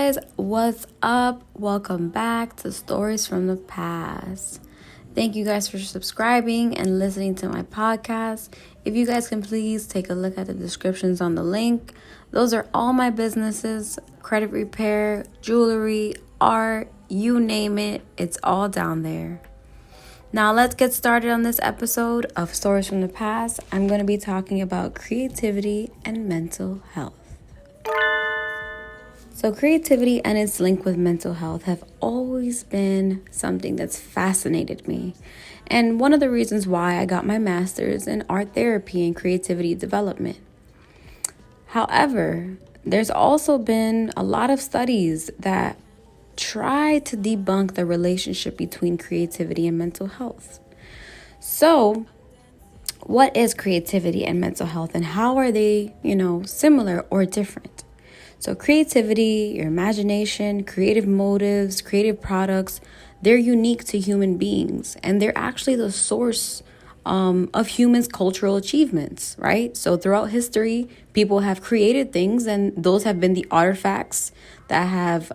guys, what's up? Welcome back to Stories from the Past. Thank you guys for subscribing and listening to my podcast. If you guys can please take a look at the descriptions on the link. Those are all my businesses: credit repair, jewelry, art, you name it, it's all down there. Now let's get started on this episode of Stories from the Past. I'm going to be talking about creativity and mental health. So creativity and its link with mental health have always been something that's fascinated me. And one of the reasons why I got my master's in art therapy and creativity development. However, there's also been a lot of studies that try to debunk the relationship between creativity and mental health. So, what is creativity and mental health, and how are they, similar or different? So creativity, your imagination, creative motives, creative products, they're unique to human beings, and they're actually the source of humans' cultural achievements, right? So throughout history, people have created things, and those have been the artifacts that have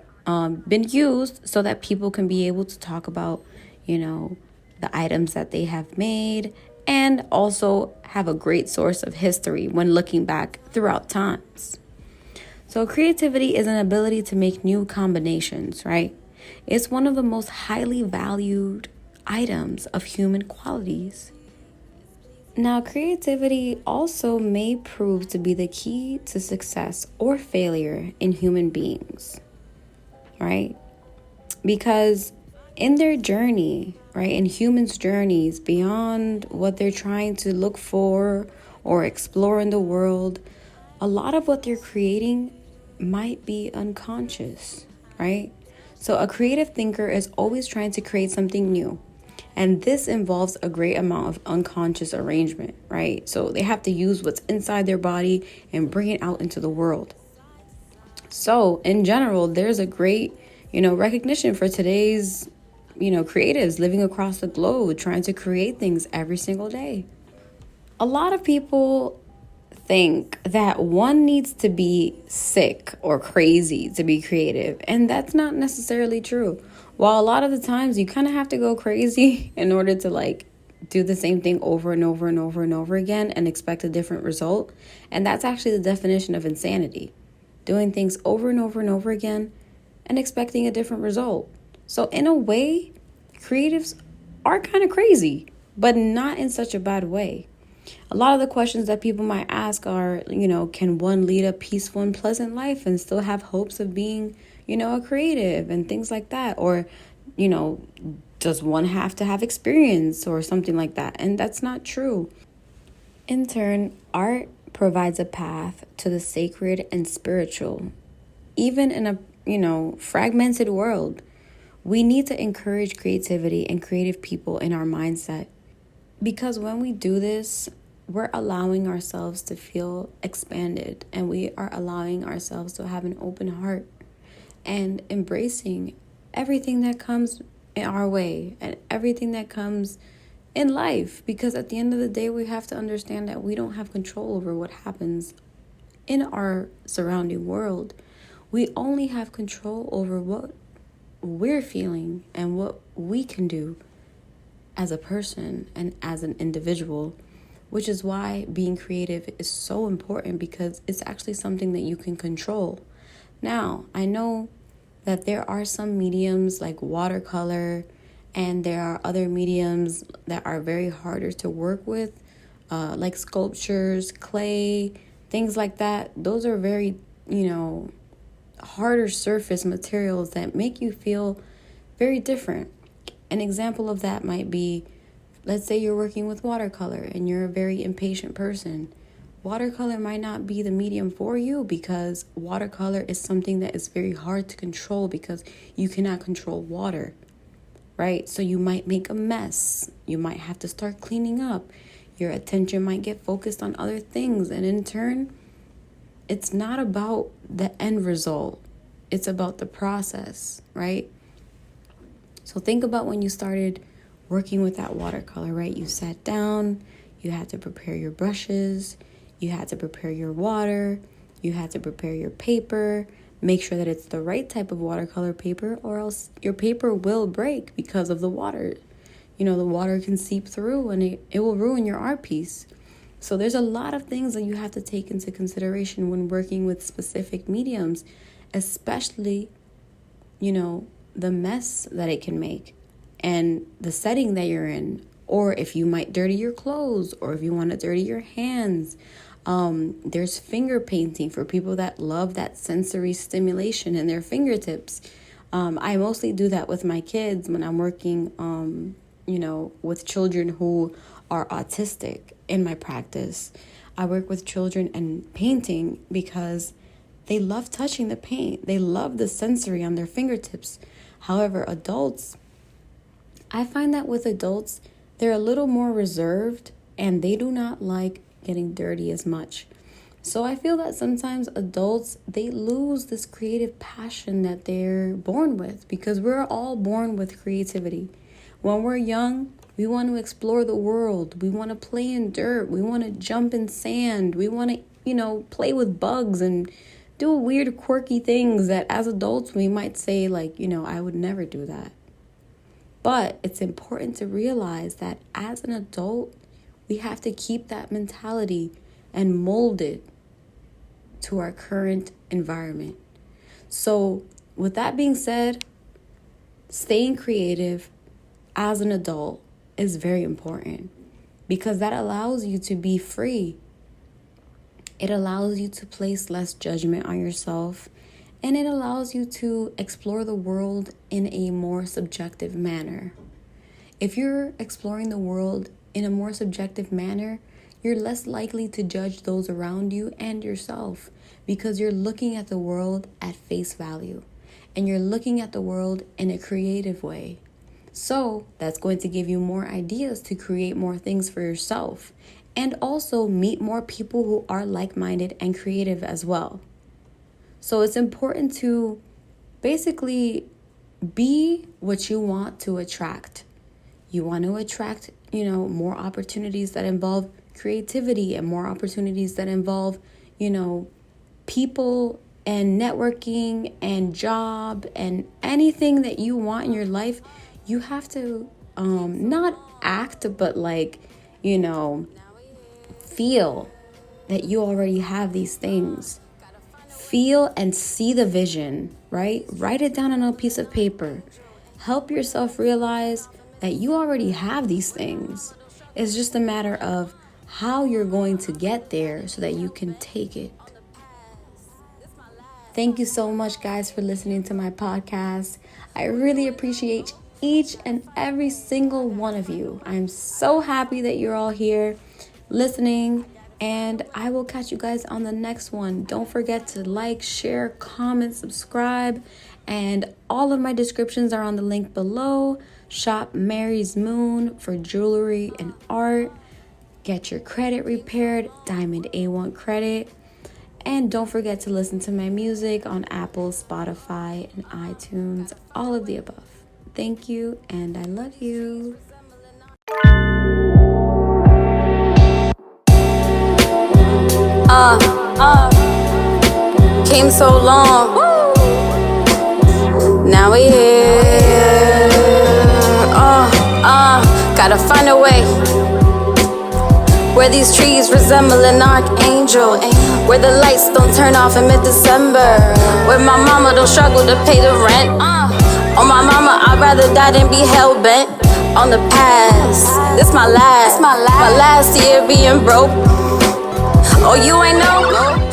been used so that people can be able to talk about, the items that they have made, and also have a great source of history when looking back throughout times. So creativity is an ability to make new combinations, right? It's one of the most highly valued items of human qualities. Now, creativity also may prove to be the key to success or failure in human beings, right? Because in their journey, right, in humans' journeys beyond what they're trying to look for or explore in the world, a lot of what they're creating might be unconscious, right? So a creative thinker is always trying to create something new. And this involves a great amount of unconscious arrangement, right? So they have to use what's inside their body and bring it out into the world. So in general, there's a great, recognition for today's, creatives living across the globe, trying to create things every single day. A lot of people think that one needs to be sick or crazy to be creative, and that's not necessarily true. While a lot of the times you kind of have to go crazy in order to do the same thing over and over and over and over again and expect a different result, and that's actually the definition of insanity: doing things over and over and over again and expecting a different result. So in a way, creatives are kind of crazy, but not in such a bad way. A lot of the questions that people might ask are, can one lead a peaceful and pleasant life and still have hopes of being, a creative and things like that? Or, does one have to have experience or something like that? And that's not true. In turn, art provides a path to the sacred and spiritual. Even in a, fragmented world, we need to encourage creativity and creative people in our mindset. Because when we do this, we're allowing ourselves to feel expanded, and we are allowing ourselves to have an open heart and embracing everything that comes in our way and everything that comes in life. Because at the end of the day, we have to understand that we don't have control over what happens in our surrounding world. We only have control over what we're feeling and what we can do as a person and as an individual, which is why being creative is so important, because it's actually something that you can control. Now, I know that there are some mediums like watercolor, and there are other mediums that are very harder to work with, like sculptures, clay, things like that. Those are very, harder surface materials that make you feel very different. An example of that might be, let's say you're working with watercolor and you're a very impatient person. Watercolor might not be the medium for you, because watercolor is something that is very hard to control, because you cannot control water, right? So you might make a mess. You might have to start cleaning up. Your attention might get focused on other things, and in turn, it's not about the end result. It's about the process, right? So think about when you started working with that watercolor, right? You sat down, you had to prepare your brushes, you had to prepare your water, you had to prepare your paper, Make sure that it's the right type of watercolor paper, or else your paper will break because of the water. The water can seep through and it will ruin your art piece. So there's a lot of things that you have to take into consideration when working with specific mediums, especially, the mess that it can make and the setting that you're in, or if you might dirty your clothes, or if you want to dirty your hands. There's finger painting for people that love that sensory stimulation in their fingertips. I mostly do that with my kids when I'm working, with children who are autistic in my practice. I work with children and painting because they love touching the paint. They love the sensory on their fingertips. However, adults, I find that with adults, they're a little more reserved and they do not like getting dirty as much. So I feel that sometimes adults, they lose this creative passion that they're born with, because we're all born with creativity. When we're young, we want to explore the world. We want to play in dirt. We want to jump in sand. We want to, play with bugs and do weird, quirky things that as adults we might say, I would never do that. But it's important to realize that as an adult, we have to keep that mentality and mold it to our current environment. So with that being said, staying creative as an adult is very important, because that allows you to be free. It allows you to place less judgment on yourself, and it allows you to explore the world in a more subjective manner. If you're exploring the world in a more subjective manner, you're less likely to judge those around you and yourself, because you're looking at the world at face value and you're looking at the world in a creative way. So that's going to give you more ideas to create more things for yourself, and also meet more people who are like-minded and creative as well. So it's important to basically be what you want to attract. You want to attract, more opportunities that involve creativity, and more opportunities that involve, people and networking and job and anything that you want in your life. You have to not act, but feel that you already have these things. Feel and see the vision, right? Write it down on a piece of paper. Help yourself realize that you already have these things. It's just a matter of how you're going to get there so that you can take it. Thank you so much, guys, for listening to my podcast. I really appreciate each and every single one of you. I'm so happy that you're all here listening, and I will catch you guys on the next one. Don't forget to like, share, comment, subscribe, and all of my descriptions are on the link below. Shop Mary's Moon for jewelry and art. Get your credit repaired, Diamond A1 credit. And don't forget to listen to my music on Apple, Spotify, and iTunes, all of the above. Thank you, and I love you. Came so long. Now we here. Gotta find a way. Where these trees resemble an archangel, where the lights don't turn off in mid-December, where my mama don't struggle to pay the rent. Oh my mama, I'd rather die than be hell-bent on the past. This my last year being broke. Oh, you ain't know?